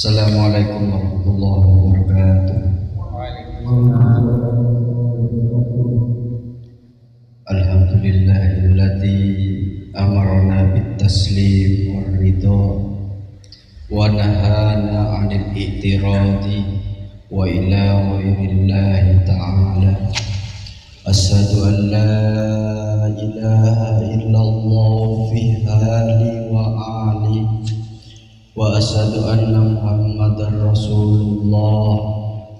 Assalamualaikum warahmatullahi wabarakatuh. Alhamdulillahilladzi amarna bit-taslim war-ridha wa nahana 'anil i'tiradi wa ila ghairillahi ta'ala. Asyhadu an la ilaha illallah fi hali wa ali wa asyhadu anna Muhammadar Rasulullah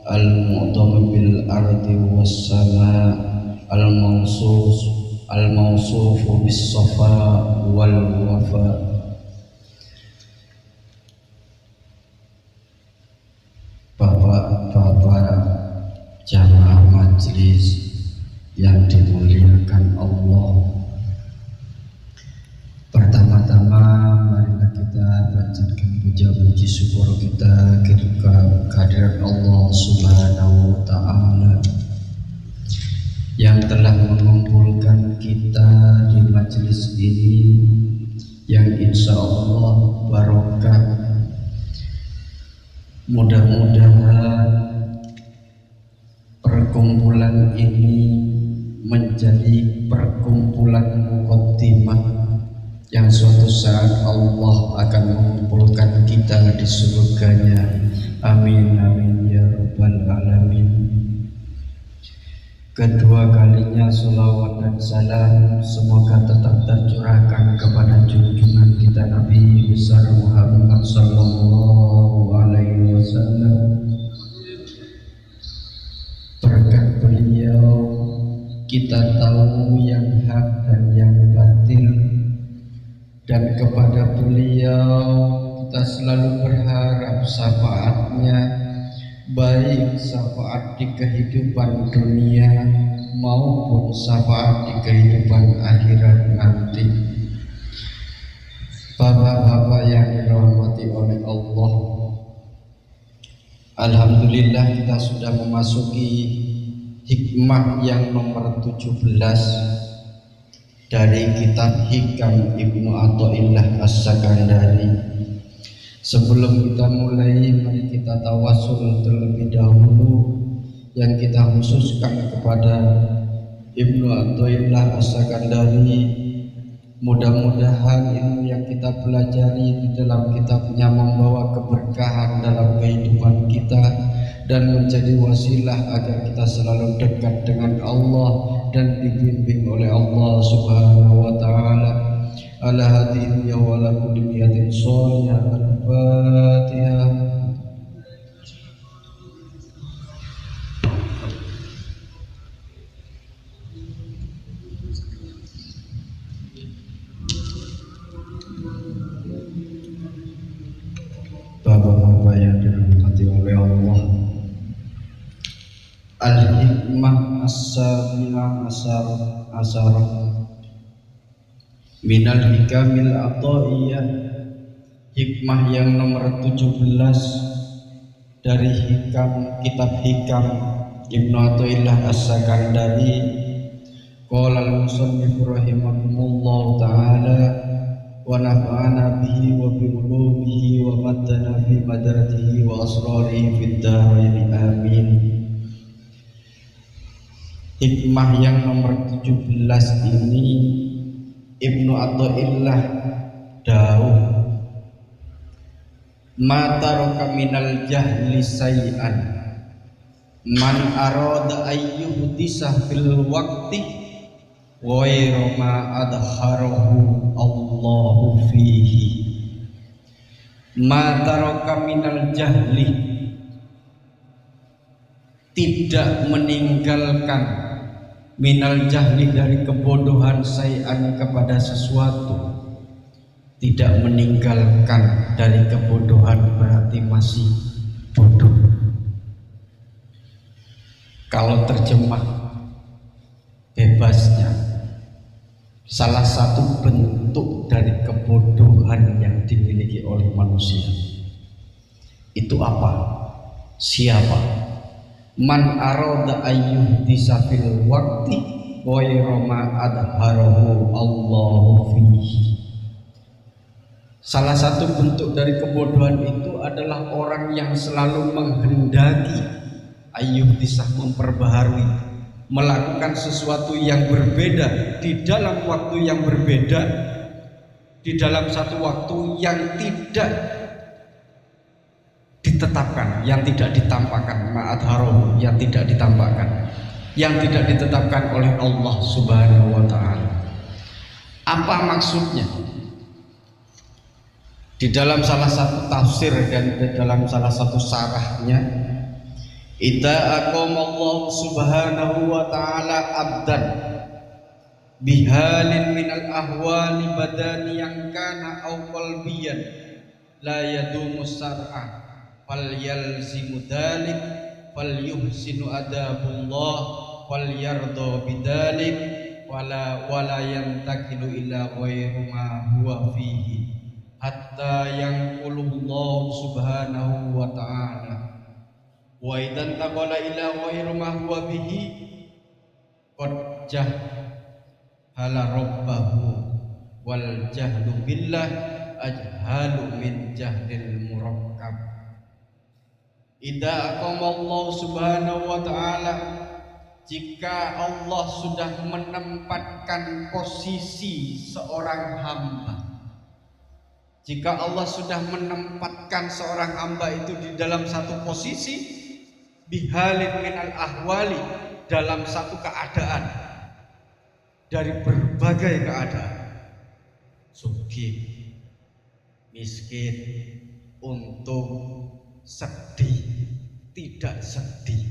al-mu'tam bil ardi was sama al-mawsuf bis safa wal wafa. Bapak-bapak jamaah majelis yang dimuliakan Allah, pertama-tama marilah kita panjatkan puja-puji syukur kita kehadirat Allah Subhanahu wa Ta'ala yang telah mengumpulkan kita di majelis ini yang insya Allah barokah. Mudah-mudahan perkumpulan ini menjadi perkumpulan muqaddimah yang suatu saat Allah akan mengumpulkan kita di surganya. Amin amin ya rabbal alamin. Kedua kalinya salawat dan salam semoga tetap tercurahkan kepada junjungan kita Nabi besar Muhammad sallallahu alaihi wasallam. Berkat beliau kita tahu yang hak dan yang batil, dan kepada beliau kita selalu berharap syafaatnya, baik syafaat di kehidupan dunia maupun syafaat di kehidupan akhirat nanti. Bapak-bapak yang dirahmati oleh Allah, alhamdulillah kita sudah memasuki hikmah yang nomor 17 dari kitab Hikam Ibnu Athaillah As-Sakandari. Sebelum kita mulai, mari kita tawasul terlebih dahulu yang kita khususkan kepada Ibnu Athaillah As-Sakandari. Mudah-mudahan ilmu yang kita pelajari di dalam kitabnya membawa keberkahan dalam kehidupan kita dan menjadi wasilah agar kita selalu dekat dengan Allah dan dibimbing oleh Allah Subhanahu wa Ta'ala. Ala hadihi wa ala kulli niyatin shalihah. Al-Fatihah. Bapak-bapak yang dirahmati oleh Allah, Al-Hikmah As-Sabi'ah Asyarah Minal Hikamil Athaiyah. Hikmah yang nomor 17 dari kitab Hikam Ibnu Athaillah As-Sakandari. Qala al-musannif rahimahumullah ta'ala wa nafa'ana bihi wa bi ulumihi wa maddana fi madaratihi wa asrarihi fid dharain amin. Hikmah yang nomor 17 ini Ibnu Athaillah dawuh, ma taraka minal jahli say'an man arada ayyuhdisa fil waqti wa ma adharahu Allahu fihi. Ma taraka minal jahli, tidak meninggalkan, minal jahli dari kebodohan, say'an kepada sesuatu. Tidak meninggalkan dari kebodohan berarti masih bodoh. Kalau terjemah bebasnya, salah satu bentuk dari kebodohan yang dimiliki oleh manusia itu apa? Siapa? Man arada ayyuhdisa fil waqti wa ma adharahu Allahu fihi. Salah satu bentuk dari kebodohan itu adalah orang yang selalu menghendaki bisa memperbaharui, melakukan sesuatu yang berbeda di dalam waktu yang berbeda, di dalam satu waktu yang tidak ditetapkan, yang tidak ditampakkan, ma'adharohu, yang tidak ditampakkan, yang tidak ditetapkan oleh Allah Subhanahu wa ta'ala. Apa maksudnya? Di dalam salah satu tafsir dan di dalam salah satu syarahnya, idza aqamallahu subhanahu wa ta'ala abdan bihalin minal ahwali badaniyan kana aw qalbiyan la yadumu sar'a fal yalzimu dhalik fal yuhsinu adabullah fal yarda bidhalik wala yantakilu ila ghairu ma huwa fihi hatta yanqulullahu subhanahu wa ta'ala wa idan taqala ila ghairu ma huwa bihi qad jahala rabbahu wal jahlu billah ajhalu min jahlil murakkab. Idza aqamallahu subhanahu wa ta'ala, jika Allah sudah menempatkan posisi seorang hamba, jika Allah sudah menempatkan seorang hamba itu di dalam satu posisi, bihalin minal ahwali, dalam satu keadaan dari berbagai keadaan, sugih, miskin, untung, sedih, tidak sedih,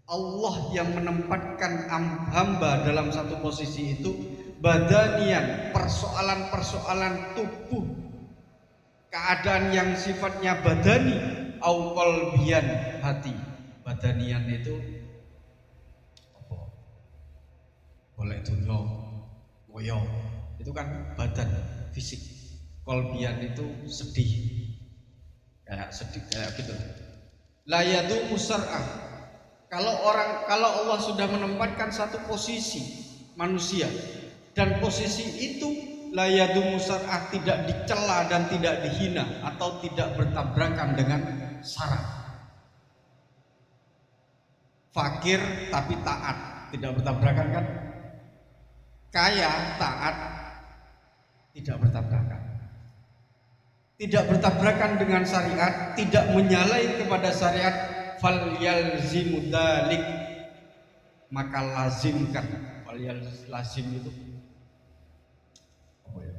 Allah yang menempatkan hamba dalam satu posisi itu, badanian, persoalan-persoalan tubuh, keadaan yang sifatnya badani, au qalbiyan, hati. Badanian itu apa? Boleh dunya, woyo, itu kan badan, fisik. Qalbiyan itu sedih, kayak gitu. La yadumu sar'ah. Kalau Allah sudah menempatkan satu posisi manusia, dan posisi itu la yadumu sar'ah, tidak dicela dan tidak dihina atau tidak bertabrakan dengan syarat. Fakir tapi taat, tidak bertabrakan kan? Kaya taat, tidak bertabrakan. Tidak bertabrakan dengan syariat, tidak menyalahi kepada syariat, fal yalzimu dzalik, maka lazimkan. Fal lazim itu apa ya?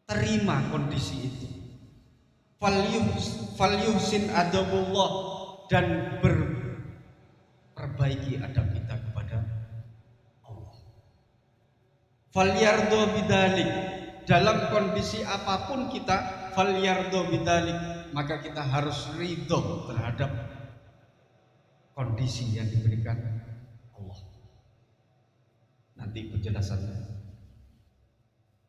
Terima kondisi itu. Fal yuhsin adabullah, dan perbaiki adab kita kepada Allah. Fal yardo bidzalik, dalam kondisi apapun kita, fal yardo bidzalik, maka kita harus ridho terhadap kondisi yang diberikan Allah. Nanti penjelasannya.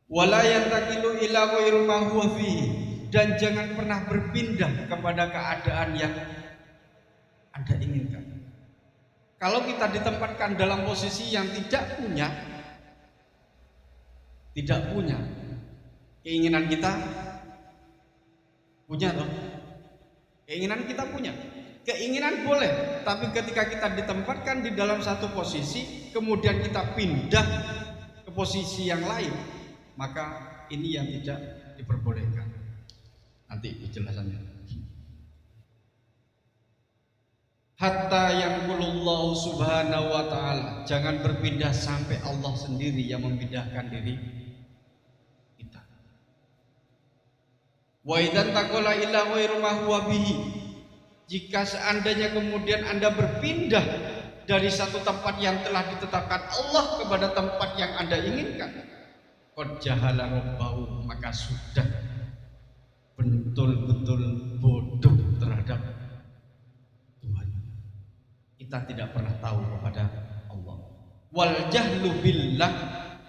Wala yantakilu ila ghairu ma huwa fihi, dan jangan pernah berpindah kepada keadaan yang Anda inginkan. Kalau kita ditempatkan dalam posisi yang tidak punya keinginan, kita punya loh. Keinginan kita punya. Keinginan boleh, tapi ketika kita ditempatkan di dalam satu posisi, kemudian kita pindah ke posisi yang lain, maka ini yang tidak diperbolehkan. Nanti penjelasannya. Hatta yanqulullahu subhanahu wa ta'ala, jangan berpindah sampai Allah sendiri yang memindahkan diri kita. Wa idzan taqala ila ghairu ma huwa bihi, jika seandainya kemudian Anda berpindah dari satu tempat yang telah ditetapkan Allah kepada tempat yang Anda inginkan, qad jahala rabbahu, maka sudah betul-betul bodoh terhadap Tuhan. Kita tidak pernah tahu kepada Allah. Wal jahlu billah,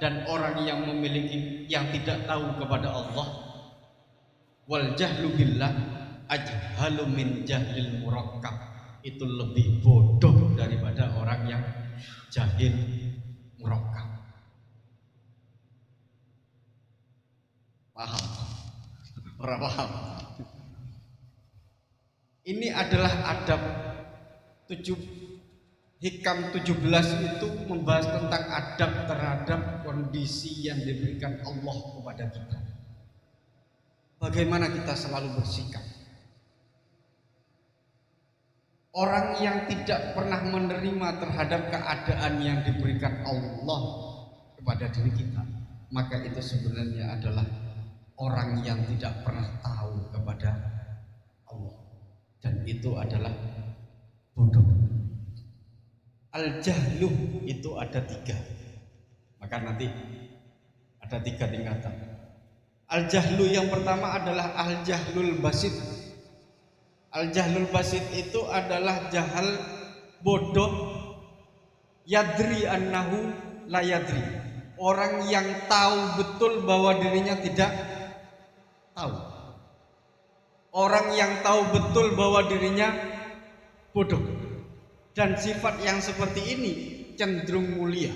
dan orang yang tidak tahu kepada Allah, wal jahlu billah ajhalu min jahlil murakkab, itu lebih bodoh daripada orang yang jahil murakkab. Paham? Ora paham. Ini adalah adab 17 itu membahas tentang adab terhadap kondisi yang diberikan Allah kepada kita. Bagaimana kita selalu bersikap. Orang yang tidak pernah menerima terhadap keadaan yang diberikan Allah kepada diri kita, maka itu sebenarnya adalah orang yang tidak pernah tahu kepada Allah, dan itu adalah bodoh. Al-jahlu itu ada 3, maka nanti ada 3 tingkatan. Al-jahlu yang pertama adalah al-jahlul basit. Al-jahlul basit itu adalah jahal bodoh, yadri annahu la yadri. Orang yang tahu betul bahwa dirinya tidak tahu. Orang yang tahu betul bahwa dirinya bodoh. Dan sifat yang seperti ini cenderung mulia.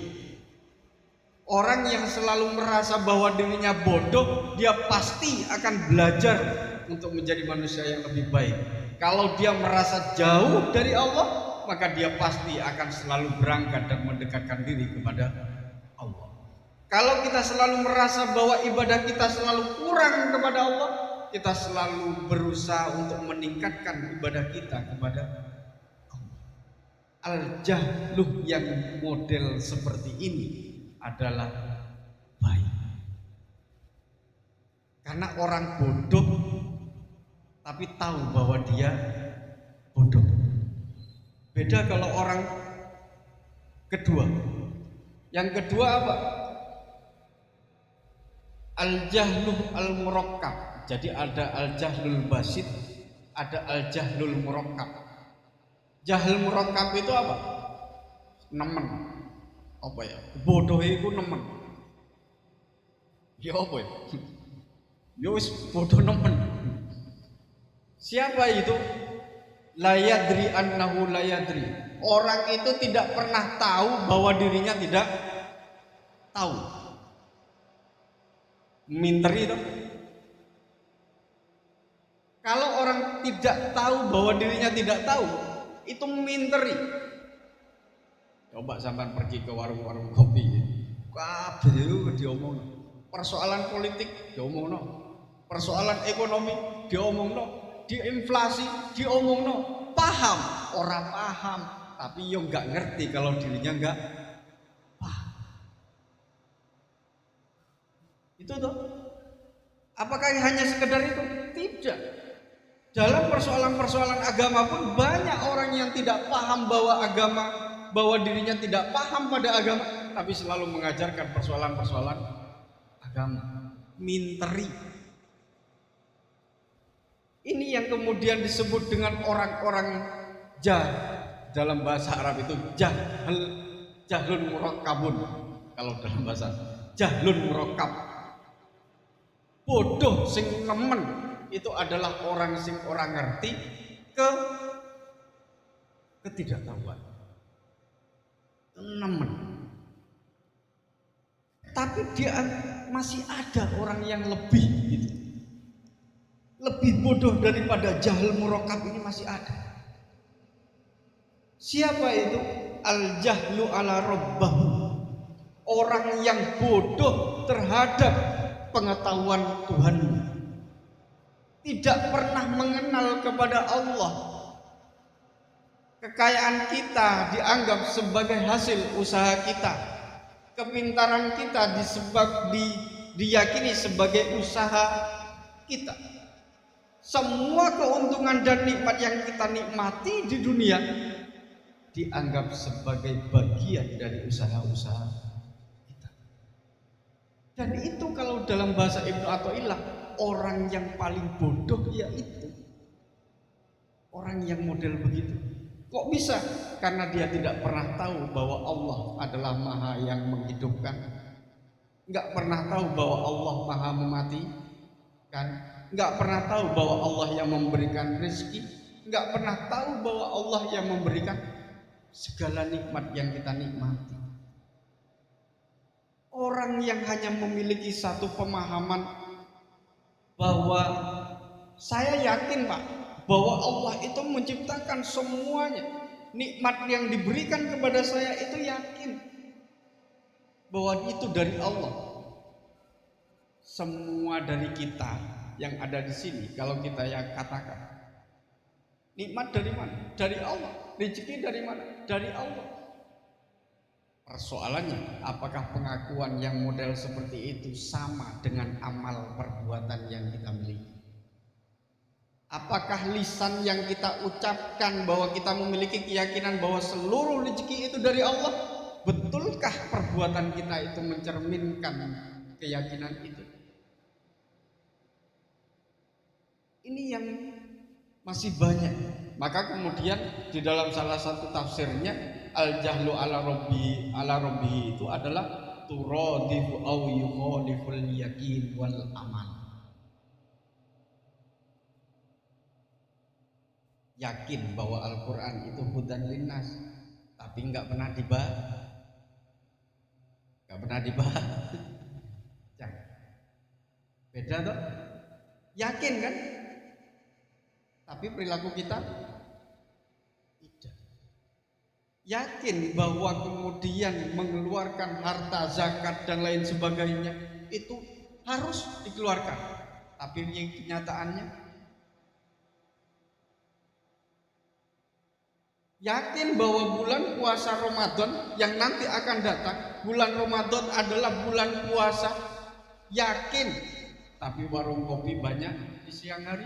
Orang yang selalu merasa bahwa dirinya bodoh, dia pasti akan belajar untuk menjadi manusia yang lebih baik. Kalau dia merasa jauh dari Allah, maka dia pasti akan selalu berangkat dan mendekatkan diri kepada Allah. Kalau kita selalu merasa bahwa ibadah kita selalu kurang kepada Allah, kita selalu berusaha untuk meningkatkan ibadah kita kepada Allah. Al-jahluh yang model seperti ini adalah baik. Karena orang bodoh tapi tahu bahwa dia bodoh. Beda kalau orang kedua. Yang kedua apa? Al-jahluh al-murakkab. Jadi ada al-jahlul basit, ada al-jahlul murakkab. Jahl murakkab itu apa? Nemen. Apa ya? Bodoh itu nemen. Ya apa ya? Ya wis bodoh nemen. Siapa itu? La yadri annahu la yadri. Orang itu tidak pernah tahu bahwa dirinya tidak tahu. Minteri itu. Kalau orang tidak tahu bahwa dirinya tidak tahu, itu minteri. Coba sampean pergi ke warung-warung kopi, kabeh itu diomongno. Persoalan politik diomongno, persoalan ekonomi diomongno, di inflasi diomongno. Paham, orang paham, tapi yo nggak ngerti kalau dirinya nggak paham. Itu tuh. Apakah hanya sekedar itu? Tidak. Dalam persoalan-persoalan agama pun banyak orang yang tidak paham bahwa dirinya tidak paham pada agama, tapi selalu mengajarkan persoalan-persoalan agama. Minteri. Ini yang kemudian disebut dengan orang-orang jahil. Dalam bahasa Arab itu jahlun murakkabun. Kalau dalam bahasa jahlun murakkab, bodoh sing nemen. Itu adalah orang sing orang ngerti ketidaktahuan. Nemen. Tapi dia masih ada orang yang lebih gitu. Lebih bodoh daripada jahil murakkab ini masih ada. Siapa itu? Al-jahlu ala rabbahu. Orang yang bodoh terhadap pengetahuan Tuhannya. Tidak pernah mengenal kepada Allah. Kekayaan kita dianggap sebagai hasil usaha kita. Kepintaran kita diyakini sebagai usaha kita. Semua keuntungan dan nikmat yang kita nikmati di dunia dianggap sebagai bagian dari usaha-usaha kita. Dan itu kalau dalam bahasa Ibnu Athaillah, orang yang paling bodoh yaitu orang yang model begitu. Kok bisa? Karena dia tidak pernah tahu bahwa Allah adalah Maha yang menghidupkan, nggak pernah tahu bahwa Allah Maha mematikan, nggak pernah tahu bahwa Allah yang memberikan rezeki, nggak pernah tahu bahwa Allah yang memberikan segala nikmat yang kita nikmati. Orang yang hanya memiliki satu pemahaman bahwa saya yakin Pak, bahwa Allah itu menciptakan semuanya. Nikmat yang diberikan kepada saya itu yakin bahwa itu dari Allah. Semua dari kita yang ada di sini, kalau kita yang katakan, nikmat dari mana? Dari Allah. Rezeki dari mana? Dari Allah. Persoalannya, apakah pengakuan yang model seperti itu sama dengan amal perbuatan yang kita miliki? Apakah lisan yang kita ucapkan bahwa kita memiliki keyakinan bahwa seluruh rezeki itu dari Allah? Betulkah perbuatan kita itu mencerminkan keyakinan itu? Ini yang masih banyak. Maka kemudian di dalam salah satu tafsirnya, al-jahlu ala rabbi itu adalah turadifu aw yukhaliful yakin wal amal. Yakin bahwa Al-Quran itu hudan linnas, tapi nggak pernah dibahas. Beda toh? Yakin kan? Tapi perilaku kita tidak. Yakin bahwa kemudian mengeluarkan harta zakat dan lain sebagainya itu harus dikeluarkan, tapi yang kenyataannya yakin bahwa bulan puasa Ramadan yang nanti akan datang, bulan Ramadan adalah bulan puasa, yakin, tapi warung kopi banyak di siang hari.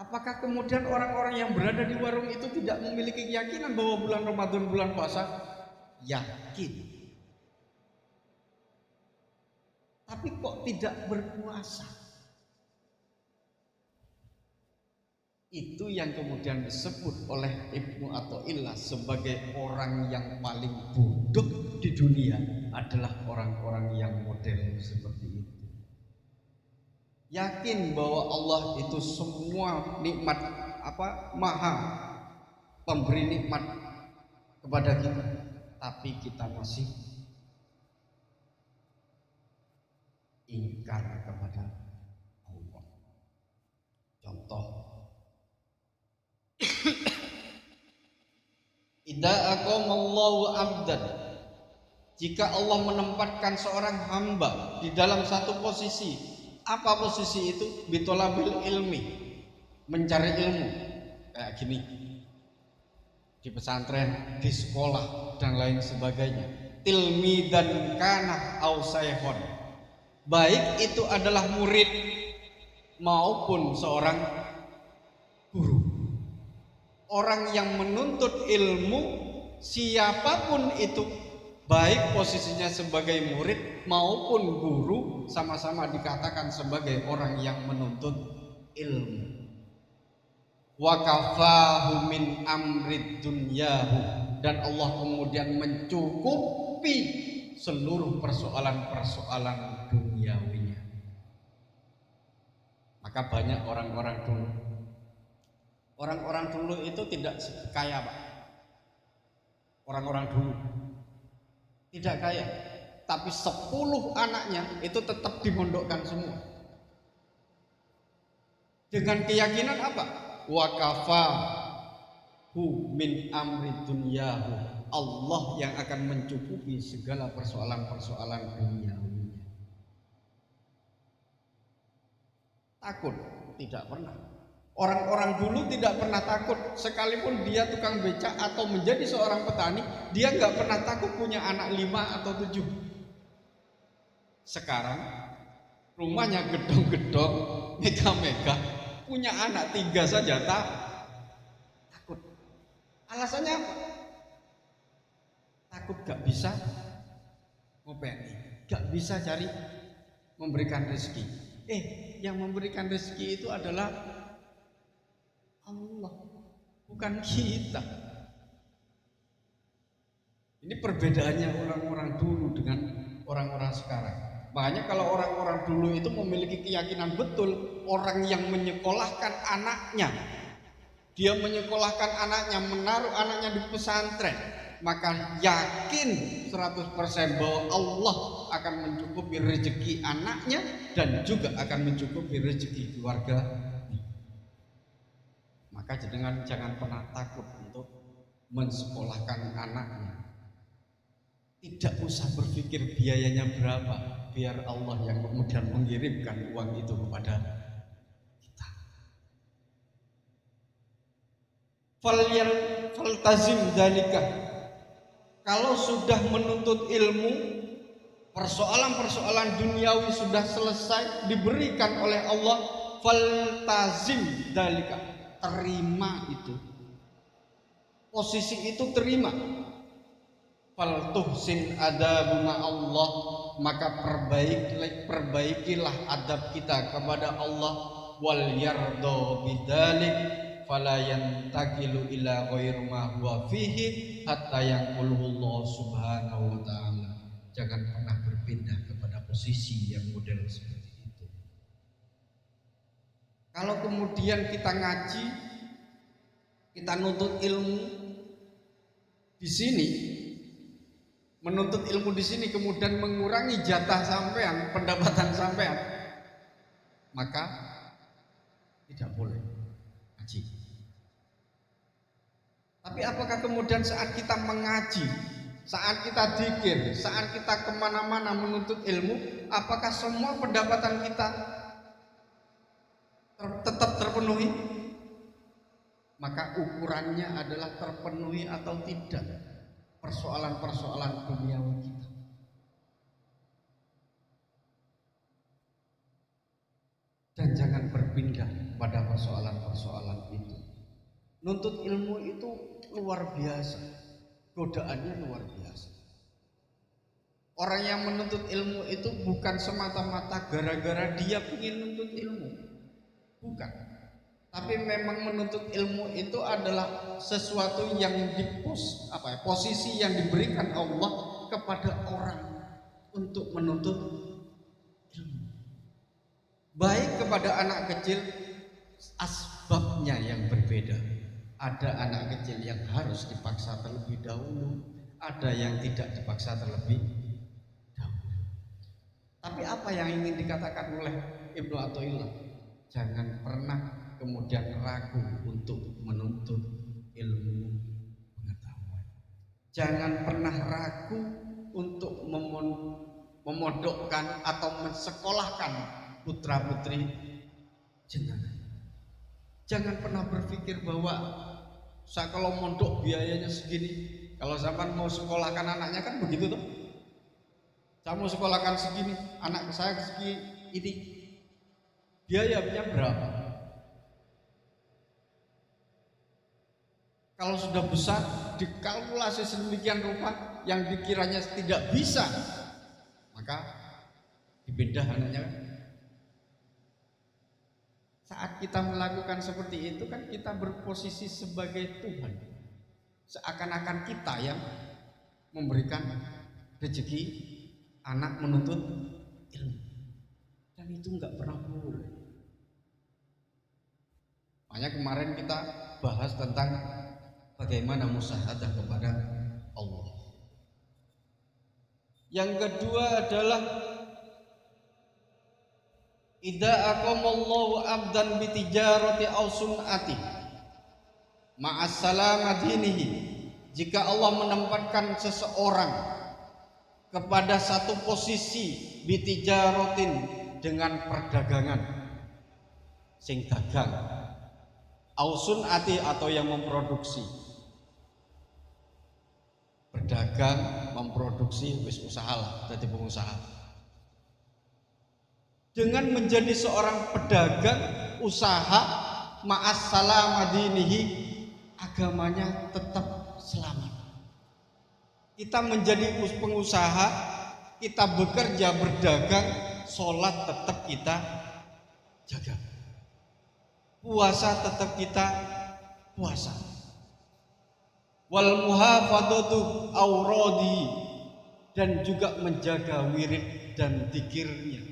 Apakah kemudian orang-orang yang berada di warung itu tidak memiliki keyakinan bahwa bulan Ramadan bulan puasa? Yakin, tapi kok tidak berpuasa? Itu yang kemudian disebut oleh Ibnu Athaillah sebagai orang yang paling bodoh di dunia adalah orang-orang yang model seperti itu. Yakin bahwa Allah itu semua nikmat maha pemberi nikmat kepada kita, tapi kita masih ingkar kepada Allah. Contoh, idza aqamallahu 'abdan, jika Allah menempatkan seorang hamba di dalam satu posisi, apa posisi itu? Bitolabil ilmi, mencari ilmu. Kayak gini, di pesantren, di sekolah dan lain sebagainya. Tilmidan kana au sayhon, baik itu adalah murid maupun seorang guru. Orang yang menuntut ilmu siapapun itu, baik posisinya sebagai murid maupun guru, sama-sama dikatakan sebagai orang yang menuntut ilmu. Wa kafahu min amrid dunyahu, dan Allah kemudian mencukupi seluruh persoalan-persoalan duniawinya. Maka banyak orang-orang dulu itu tidak kaya Pak. Orang-orang dulu tidak kaya, tapi 10 anaknya itu tetap dimondokkan semua. Dengan keyakinan apa? Wa kafahu min amri dunyahu, Allah yang akan mencukupi segala persoalan-persoalan duniawinya. Takut? Tidak pernah. Orang-orang dulu tidak pernah takut, sekalipun dia tukang becak atau menjadi seorang petani, dia nggak pernah takut punya anak 5 atau 7. Sekarang rumahnya gedong-gedong, mega-mega, punya anak 3 saja takut. Alasannya apa? Takut gak bisa ngopeni, gak bisa cari memberikan rezeki. Yang memberikan rezeki itu adalah Allah, bukan kita. Ini perbedaannya orang-orang dulu dengan orang-orang sekarang. Makanya kalau orang-orang dulu itu memiliki keyakinan betul, orang yang menyekolahkan anaknya, dia menyekolahkan anaknya, menaruh anaknya di pesantren, maka yakin 100% bahwa Allah akan mencukupi rezeki anaknya dan juga akan mencukupi rezeki keluarga. Maka jangan pernah takut untuk mensekolahkan anaknya. Tidak usah berpikir biayanya berapa, biar Allah yang kemudian mengirimkan uang itu kepada kita. Faltazim dzalika. Kalau sudah menuntut ilmu, persoalan-persoalan duniawi sudah selesai diberikan oleh Allah, faltazim dzalika. Terima itu. Posisi itu terima. Faltuhsin adabuna Allah, maka perbaikilah adab kita kepada Allah. Wal yardo bidzalik fala yantaqilu ila ghairi ma huwa fihi hatta yanquluhu Allah subhanahu wa ta'ala. Jangan pernah berpindah kepada posisi yang model seperti itu. Kalau kemudian kita ngaji, kita nuntut ilmu di sini, menuntut ilmu di sini kemudian mengurangi jatah sampean, pendapatan sampean, maka tidak boleh ngaji. Tapi apakah kemudian saat kita mengaji, saat kita dzikir, saat kita kemana-mana menuntut ilmu, apakah semua pendapatan kita tetap terpenuhi? Maka ukurannya adalah terpenuhi atau tidak persoalan-persoalan duniawi kita. Dan jangan berpindah pada persoalan-persoalan itu. Nuntut ilmu itu luar biasa, godaannya luar biasa. Orang yang menuntut ilmu itu bukan semata-mata gara-gara dia ingin menuntut ilmu, bukan. Tapi memang menuntut ilmu itu adalah sesuatu yang posisi yang diberikan Allah kepada orang untuk menuntut ilmu. Baik kepada anak kecil, asbabnya yang berbeda. Ada anak kecil yang harus dipaksa terlebih dahulu, ada yang tidak dipaksa terlebih dahulu. Tapi apa yang ingin dikatakan oleh Ibnu Athaillah? Jangan pernah kemudian ragu untuk menuntut ilmu pengetahuan. Jangan pernah ragu untuk memondokkan atau mensekolahkan putra-putri jenengan. Jangan pernah berpikir bahwa saya kalau mondok biayanya segini, kalau sampean mau sekolahkan anaknya kan begitu tuh. Saya mau sekolahkan segini, anak saya segini, ini biayanya berapa? Kalau sudah besar, dikalkulasi sedemikian rupa yang dikiranya tidak bisa, maka dipindah anaknya. Saat kita melakukan seperti itu kan kita berposisi sebagai Tuhan. Seakan-akan kita yang memberikan rezeki anak menuntut ilmu. Dan itu enggak pernah boleh. Makanya kemarin kita bahas tentang bagaimana musyahadah kepada Allah. Yang kedua adalah idza aqamallahu abdan bitijarati aw sun'ati ma'as salamadinihi. Jika Allah menempatkan seseorang kepada satu posisi bitijaratin dengan perdagangan sing dagang, aw sun'ati atau yang memproduksi. Berdagang, memproduksi, wis usaha lah, jadi pengusaha. Dengan menjadi seorang pedagang usaha ma'as salamadinihi, agamanya tetap selamat. Kita menjadi pengusaha, kita bekerja berdagang, sholat tetap kita jaga, puasa tetap kita puasa. Wal muhafadzatu auradi, dan juga menjaga wirid dan dzikirnya.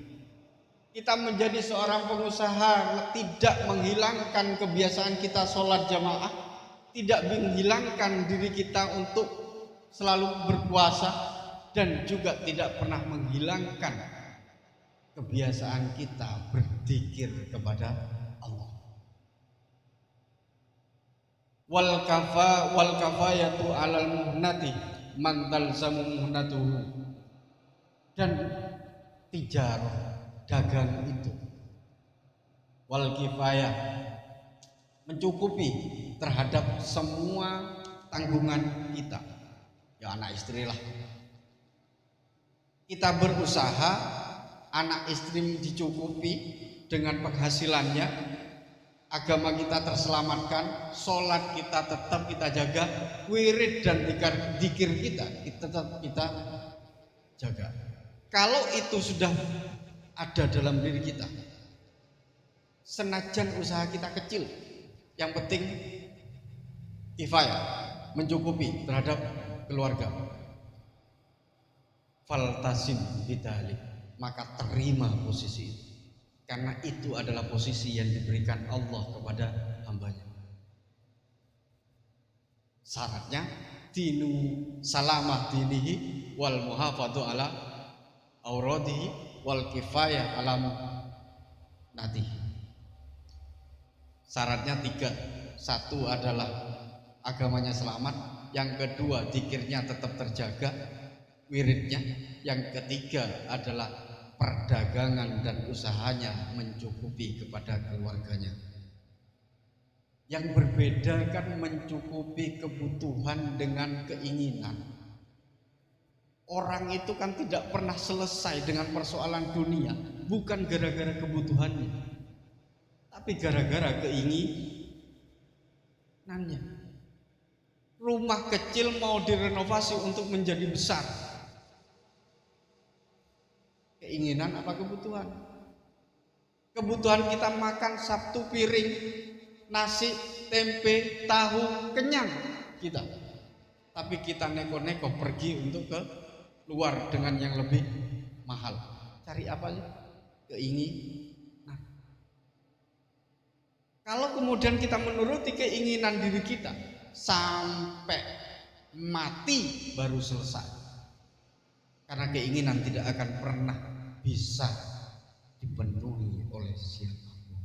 Kita menjadi seorang pengusaha, tidak menghilangkan kebiasaan kita sholat jamaah, tidak menghilangkan diri kita untuk selalu berpuasa, dan juga tidak pernah menghilangkan kebiasaan kita berzikir kepada Allah. Wal kafayatu 'alal muhnati man talzamu muhnatuhu. Dan tijarah, dagang itu, wal kifayah, mencukupi terhadap semua tanggungan kita. Ya anak istri lah. Kita berusaha, anak istri dicukupi dengan penghasilannya, agama kita terselamatkan, sholat kita tetap kita jaga, wirid dan zikir kita tetap kita jaga. Kalau itu sudah ada dalam diri kita, senajan usaha kita kecil, yang penting kifayah, mencukupi terhadap keluarga. Faltasim bidalik, maka terima posisi itu, karena itu adalah posisi yang diberikan Allah kepada hambanya. Syaratnya dinu salamah dinihi wal muhafadhu ala auradihi wal kifayah alam nati. Syaratnya 3. Satu adalah agamanya selamat, yang kedua zikirnya tetap terjaga, wiridnya, yang ketiga adalah perdagangan dan usahanya mencukupi kepada keluarganya. Yang berbeda kan mencukupi kebutuhan dengan keinginan. Orang itu kan tidak pernah selesai dengan persoalan dunia, bukan gara-gara kebutuhannya, tapi gara-gara keinginannya. Rumah kecil mau direnovasi untuk menjadi besar. Keinginan apa kebutuhan? Kebutuhan kita makan Sabtu piring nasi, tempe, tahu, kenyang kita. Tapi kita neko-neko pergi untuk ke luar dengan yang lebih mahal. Cari apa sih? Keinginan. Kalau kemudian kita menuruti keinginan diri kita sampai mati baru selesai. Karena keinginan tidak akan pernah bisa dipenuhi oleh siapapun.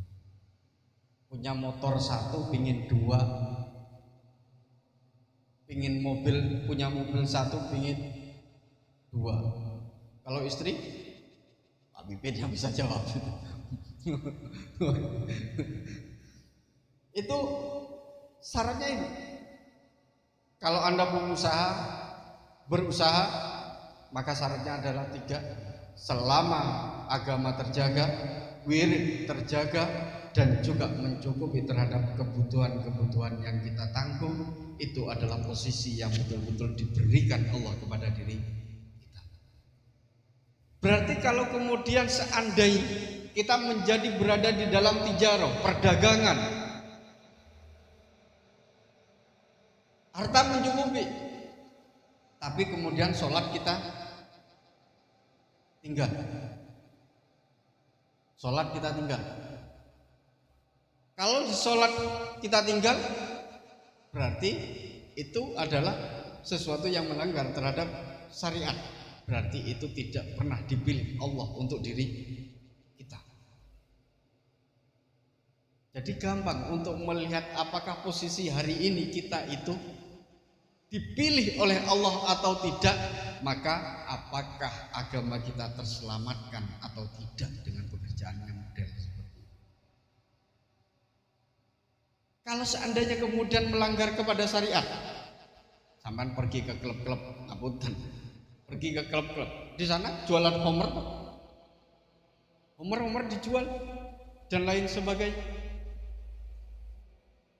Punya motor 1 pingin 2, pingin mobil, punya mobil 1 pingin 2. Kalau istri, Pak Bipin yang bisa jawab. Itu syaratnya ini. Kalau Anda berusaha, maka syaratnya adalah 3. Selama agama terjaga, wirid terjaga, dan juga mencukupi terhadap kebutuhan-kebutuhan yang kita tanggung, itu adalah posisi yang betul-betul diberikan Allah kepada diri kita. Berarti kalau kemudian seandainya kita menjadi berada di dalam tijarah, perdagangan, harta mencukupi, tapi kemudian sholat kita tinggal, kalau di sholat kita tinggal, berarti itu adalah sesuatu yang melanggar terhadap syariat. Berarti itu tidak pernah dipilih Allah untuk diri kita. Jadi gampang untuk melihat apakah posisi hari ini kita itu dipilih oleh Allah atau tidak, maka apakah agama kita terselamatkan atau tidak dengan pekerjaan yang model seperti itu. Kalau seandainya kemudian melanggar kepada syariat, sampai pergi ke klub-klub, pergi ke klub-klub, di sana jualan Homer dijual dan lain sebagainya,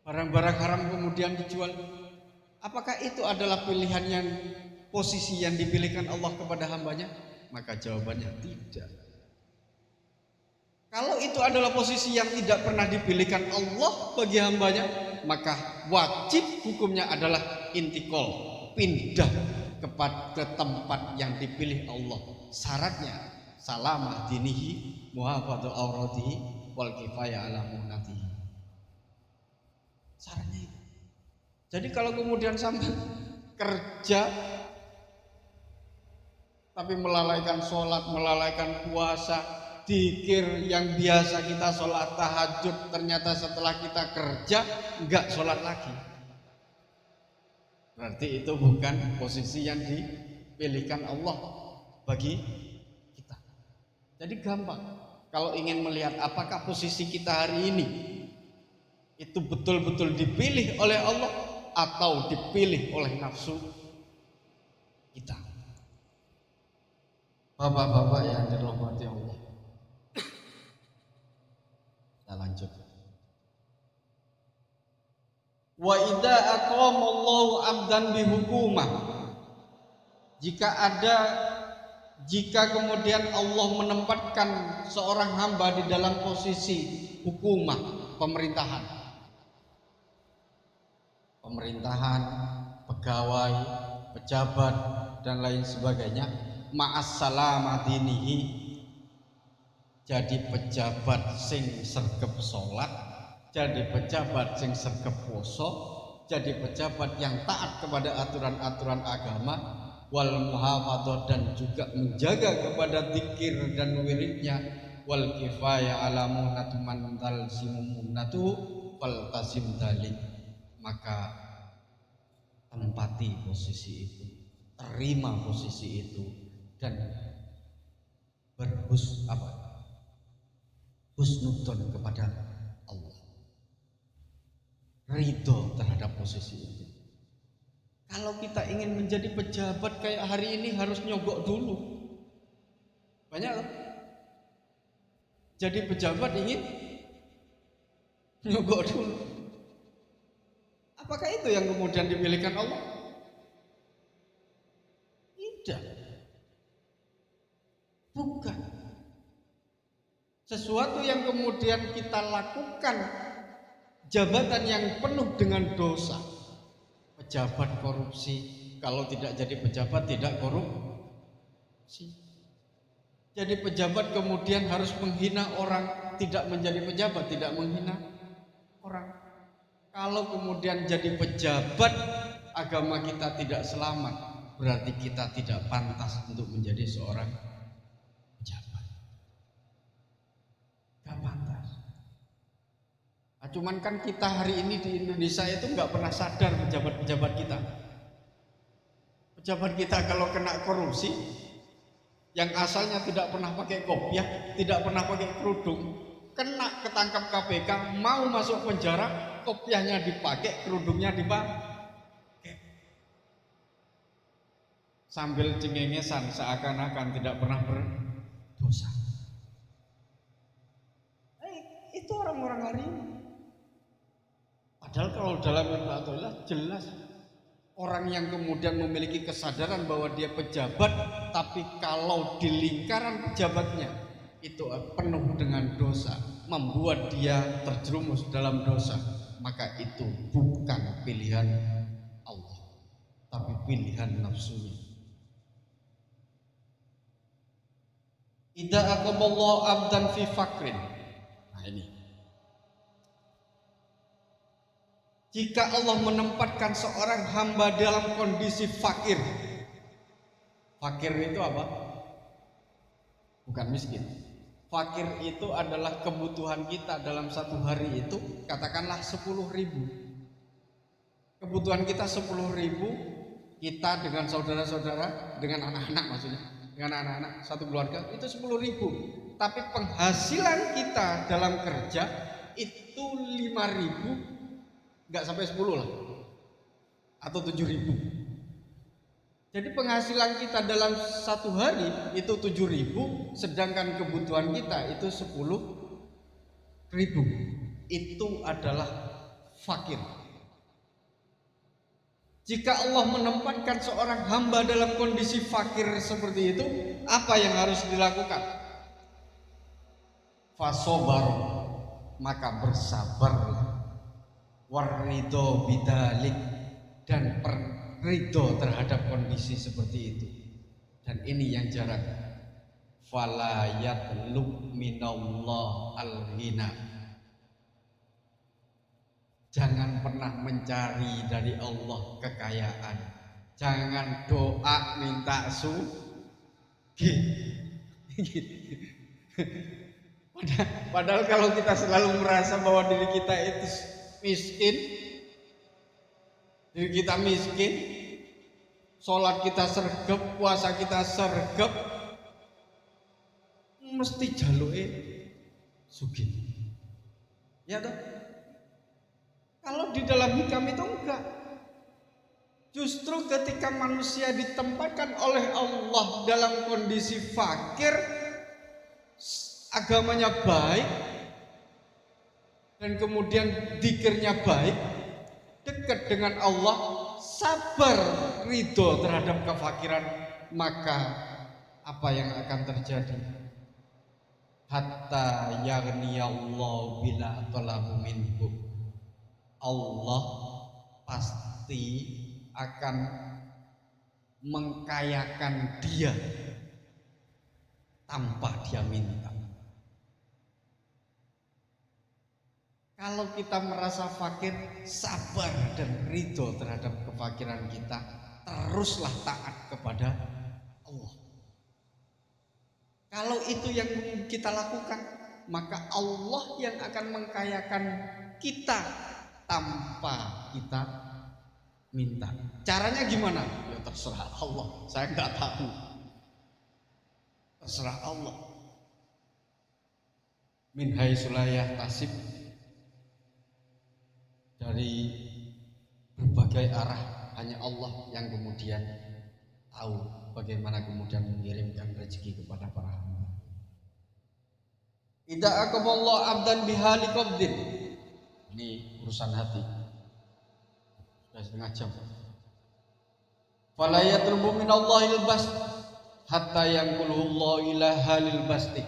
barang-barang haram kemudian dijual. Apakah itu adalah pilihan yang posisi yang dipilihkan Allah kepada hambanya? Maka jawabannya tidak. Kalau itu adalah posisi yang tidak pernah dipilihkan Allah bagi hambanya, maka wajib hukumnya adalah intikal, pindah ke tempat yang dipilih Allah. Syaratnya salamah dinihi muhafadhu auradihi wal kifayah ala muhnatihi. Syaratnya itu. Jadi kalau kemudian sampai kerja tapi melalaikan sholat, melalaikan puasa, dzikir yang biasa kita sholat tahajud, ternyata setelah kita kerja enggak sholat lagi. Berarti itu bukan posisi yang dipilihkan Allah bagi kita. Jadi gampang kalau ingin melihat apakah posisi kita hari ini itu betul-betul dipilih oleh Allah atau dipilih oleh nafsu kita. Bapak-bapak yang dirahmati Allah, kita lanjut. Wa idza aqamallahu 'abdan bihukumah. Jika kemudian Allah menempatkan seorang hamba di dalam posisi hukumah, pemerintahan, pegawai, pejabat dan lain sebagainya, ma'as salamatinihi, jadi pejabat sing sregep salat, jadi pejabat sing sregep poso, jadi pejabat yang taat kepada aturan-aturan agama, wal muhafadzah, dan juga menjaga kepada zikir dan wiridnya, wal kifaya ala muhnatu man talzimumunatu fal tasim dalik. Maka tempati posisi itu, terima posisi itu, dan husnudon kepada Allah, ridho terhadap posisi itu. Kalau kita ingin menjadi pejabat kayak hari ini harus nyogok dulu. Banyak loh. Jadi pejabat ingin nyogok dulu. Apakah itu yang kemudian dipilihkan Allah? Tidak. Bukan. Sesuatu yang kemudian kita lakukan, jabatan yang penuh dengan dosa. Pejabat korupsi, kalau tidak jadi pejabat tidak korupsi. Jadi pejabat kemudian harus menghina orang, tidak menjadi pejabat tidak menghina orang. Kalau kemudian jadi pejabat, agama kita tidak selamat, berarti kita tidak pantas untuk menjadi seorang pejabat. Gak pantas. Nah, cuman kan kita hari ini di Indonesia itu nggak pernah sadar pejabat-pejabat kita. Pejabat kita kalau kena korupsi, yang asalnya tidak pernah pakai kopiah, tidak pernah pakai kerudung, kena ketangkap KPK, mau masuk penjara, kopiahnya dipakai, kerudungnya dipakai, sambil cengengesan seakan-akan tidak pernah berdosa. Itu orang-orang hari ini. Padahal kalau dalam ilmu Athaillah jelas orang yang kemudian memiliki kesadaran bahwa dia pejabat, tapi kalau di lingkaran pejabatnya itu penuh dengan dosa, membuat dia terjerumus dalam dosa, maka itu bukan pilihan Allah, tapi pilihan nafsunya. Idza aqaballahu 'abdan fi fakrin. Nah ini. Jika Allah menempatkan seorang hamba dalam kondisi fakir. Fakir itu apa? Bukan miskin. Fakir itu adalah kebutuhan kita dalam satu hari itu, katakanlah 10.000. Kebutuhan kita 10.000, kita dengan saudara-saudara, dengan anak-anak maksudnya, dengan anak-anak satu keluarga itu 10.000. Tapi penghasilan kita dalam kerja itu 5.000. Enggak sampai 10 lah, atau 7.000. Jadi penghasilan kita dalam satu hari itu 7.000, sedangkan kebutuhan kita itu 10.000. Itu adalah fakir. Jika Allah menempatkan seorang hamba dalam kondisi fakir seperti itu, apa yang harus dilakukan? Fasobar, maka bersabarlah. Warridho bidalik, dan ridho terhadap kondisi seperti itu. Dan ini yang jarang. Fala yatlub minallah al-ghina. Jangan pernah mencari dari Allah kekayaan. Jangan doa minta sugih. Padahal kalau kita selalu merasa bahwa diri kita itu miskin, diri kita miskin, sholat kita sergep, puasa kita sergep, mesti jaluke sugih. Ya toh? Kalau di dalam hikam itu enggak. Justru ketika manusia ditempatkan oleh Allah dalam kondisi fakir, agamanya baik, dan kemudian dzikirnya baik, dekat dengan Allah, sabar, ridho terhadap kefakiran, maka apa yang akan terjadi? Hatta yaghniyallahu bila talabu minhu. Allah pasti akan mengkayakan dia tanpa dia minta. Kalau kita merasa fakir, sabar dan ridho terhadap kefakiran kita, teruslah taat kepada Allah. Kalau itu yang kita lakukan, maka Allah yang akan mengkayakan kita tanpa kita minta. Caranya gimana? Ya terserah Allah, saya nggak tahu. Terserah Allah. Min haitsu la yahtasib, dari berbagai arah, hanya Allah yang kemudian tahu bagaimana kemudian mengirimkan rezeki kepada para hamba. Idza aqaballahu abdan bihali qabdin. Ini urusan hati. Sudah setengah jam. Fala yatrubu minallahil bast hatta yanquluhu ila halil basti.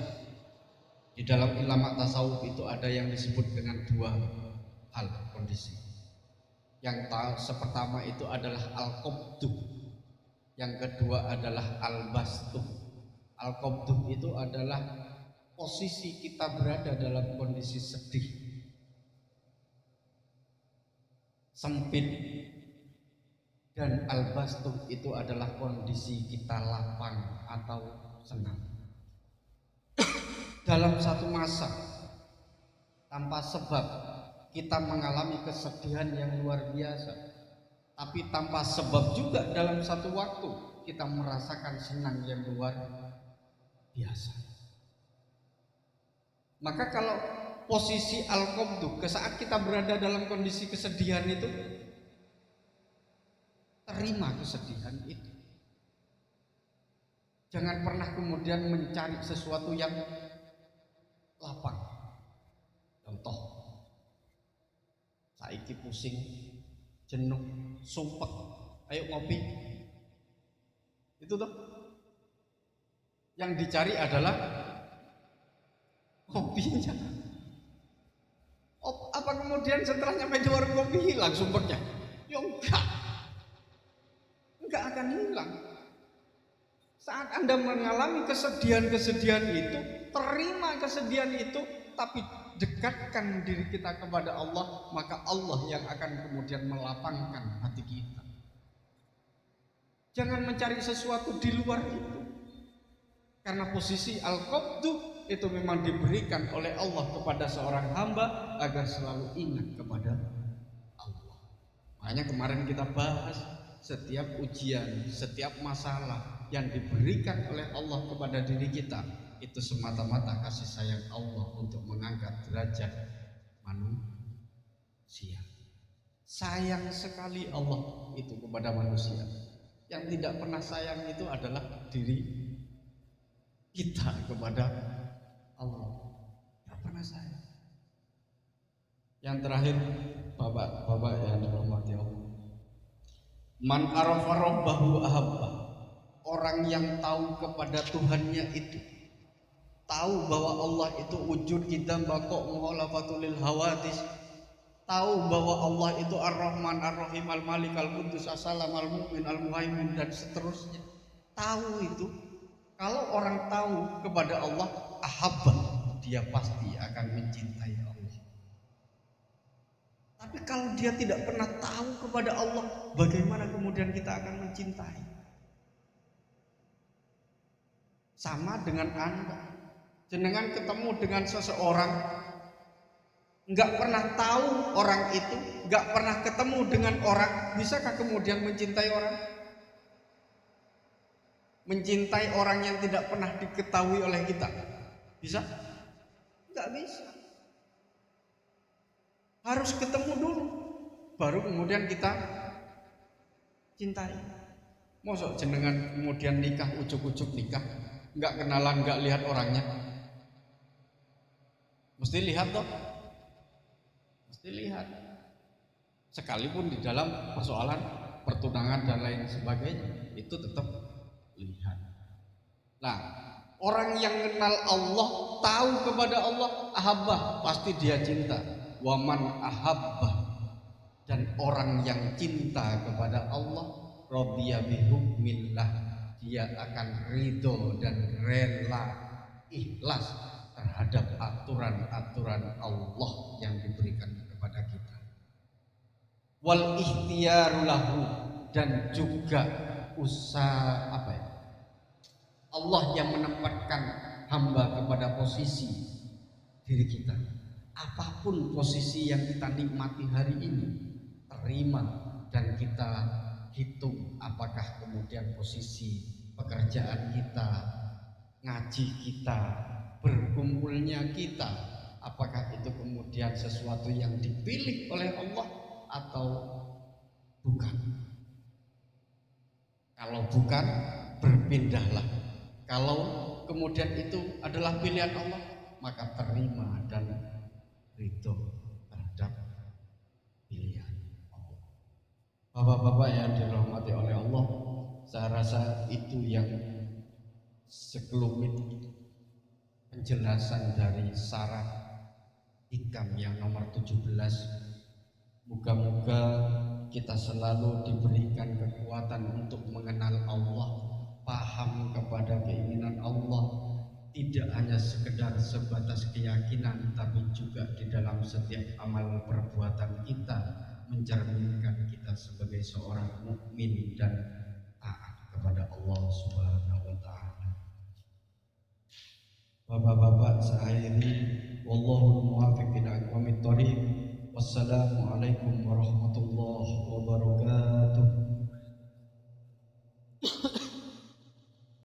Di dalam ilmu tasawuf itu ada yang disebut dengan dua hal kondisi. Yang pertama itu adalah al-qabdu. Yang kedua adalah al-bastu. Al-qabdu itu adalah posisi kita berada dalam kondisi sedih, sempit, dan al-bastu itu adalah kondisi kita lapang atau senang. Dalam satu masa tanpa sebab kita mengalami kesedihan yang luar biasa, tapi tanpa sebab juga dalam satu waktu kita merasakan senang yang luar biasa. Maka kalau posisi al-qabdu, saat kita berada dalam kondisi kesedihan itu, terima kesedihan itu. Jangan pernah kemudian mencari sesuatu yang lapang. Contoh, saiki pusing, jenuh, sumpek, ayo ngopi. Itu tuh. Yang dicari adalah kopinya. Apa kemudian setelah nyampe di warung kopi hilang sumpeknya? Ya enggak akan hilang. Saat Anda mengalami kesedihan-kesedihan itu, terima kesedihan itu, tapi dekatkan diri kita kepada Allah, maka Allah yang akan kemudian melapangkan hati kita. Jangan mencari sesuatu di luar itu. Karena posisi al-qabdu itu memang diberikan oleh Allah kepada seorang hamba agar selalu ingat kepada Allah. Makanya kemarin kita bahas, setiap ujian, setiap masalah yang diberikan oleh Allah kepada diri kita itu semata-mata kasih sayang Allah untuk mengangkat derajat manusia. Sayang sekali Allah itu kepada manusia. Yang tidak pernah sayang itu adalah diri kita kepada Allah. Tidak pernah sayang. Yang terakhir, bapak-bapak yang dirahmati Allah, man arafa rabbahu ahabba. Orang yang tahu kepada Tuhannya itu, tahu bahwa Allah itu wujud kita bako muhalafatulil hawadis, tahu bahwa Allah itu ar-Rahman ar-Rahim al-Malik al-Qudus as-Salam al-Mu'min al-Muhaimin dan seterusnya. Tahu itu, kalau orang tahu kepada Allah, ahabba, dia pasti akan mencintai Allah. Tapi kalau dia tidak pernah tahu kepada Allah, bagaimana kemudian kita akan mencintai? Sama dengan Anda, jenengan ketemu dengan seseorang, nggak pernah tahu orang itu, nggak pernah ketemu dengan orang, bisakah kemudian mencintai orang? Mencintai orang yang tidak pernah diketahui oleh kita, bisa? Nggak bisa. Harus ketemu dulu, baru kemudian kita cintai. Mosok jenengan kemudian nikah, ujuk-ujuk nikah, nggak kenalan, nggak lihat orangnya? Mesti lihat toh, mesti lihat. Sekalipun di dalam persoalan pertunangan dan lain sebagainya, itu tetap lihat. Nah, orang yang kenal Allah, tahu kepada Allah, ahabbah, pasti dia cinta. Waman ahabbah, dan orang yang cinta kepada Allah, radhiya bihukmillah, dia akan ridho dan rela, ikhlas terhadap aturan-aturan Allah yang diberikan kepada kita. Wal ikhtiyaru lahu, dan juga usaha Allah yang menempatkan hamba kepada posisi diri kita. Apapun posisi yang kita nikmati hari ini, terima, dan kita hitung apakah kemudian posisi pekerjaan kita, ngaji kita, berkumpulnya kita, apakah itu kemudian sesuatu yang dipilih oleh Allah atau bukan. Kalau bukan, berpindahlah. Kalau kemudian itu adalah pilihan Allah, maka terima dan ridho terhadap pilihan Allah. Bapak-bapak yang dirahmati oleh Allah, saya rasa itu yang sekelumit penjelasan dari Sarah Hikam yang nomor 17. Moga-moga kita selalu diberikan kekuatan untuk mengenal Allah, paham kepada keinginan Allah, tidak hanya sekedar sebatas keyakinan, tapi juga di dalam setiap amal perbuatan kita mencerminkan kita sebagai seorang mukmin dan taat kepada Allah Subhanahu wa taala. Bapak-bapak, saya ini wallahul muwaffiq ila aqwamit thoriq. Wassalamualaikum warahmatullahi wabarakatuh.